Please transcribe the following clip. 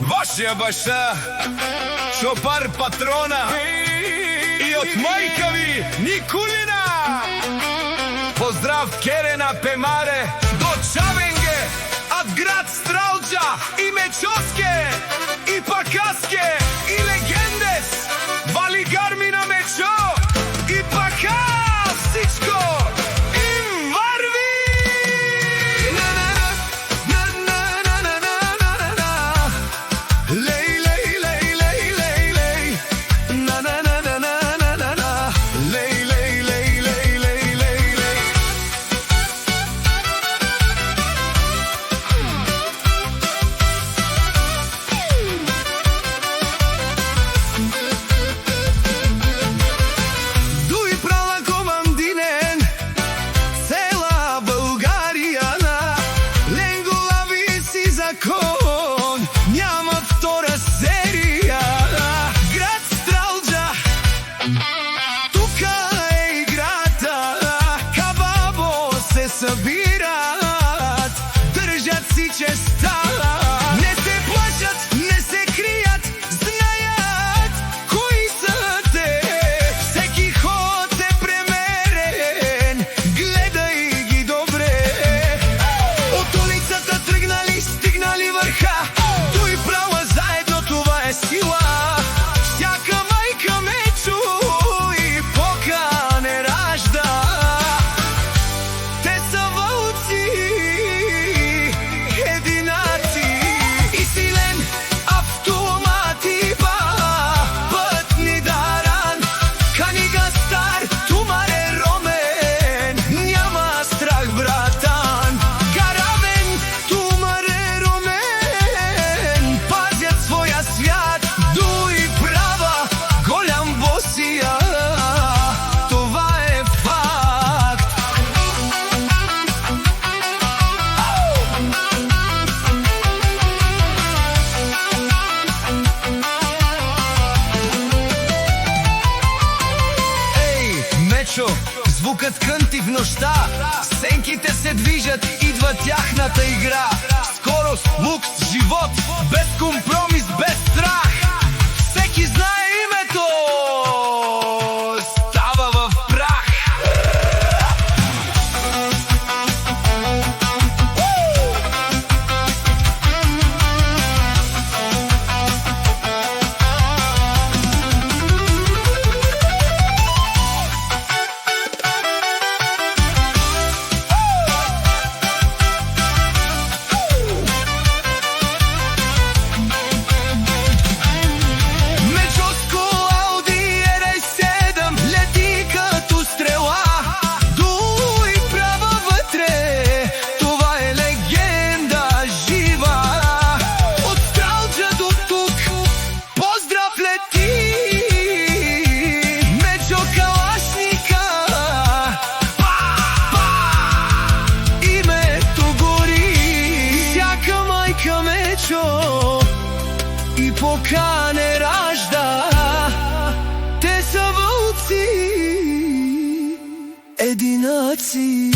Вашия баща, чопар патрона и от майка ви Никулина. Поздрав Керена Пемаре до Чавенге, от град Стралджа и Мечоске, и Пакаске, и Легендес, Вали Гармина Мечо, и Пака всичко. Няма втора серия. Град Стралджа, тука е играта. Кабабо се събират, държат си честа. Не се плашат, не се крият, знаят кои са те. Всеки ход е премерен, гледай ги добре. От улицата тръгнали, стигнали върха. Той права заедно, това е сила. Всяка майка ме чуй, пока не ражда. Те са вълци, единаци и силен автомат и път ни даран. Канига стар, тумар е ромен, няма страх братан. Гаравен, тумар е ромен, пазят своя свят. Дуй права, голям босия, това е факт. Ей, Мечо, звукът кънти в нощта. Сенките се движат, идва тяхната игра. Скорост, лукс, живот, без компромис, без страх. Всеки знае името, става в прах. Мечоско Ауди RS7 лети като стрела. Дуй права вътре, това е легенда жива. От Стралджа до тук, поздрав лети. Мечо Калашника, името гори. Всяка майка Мечо и пока не ражда. Те са вълци, единаци.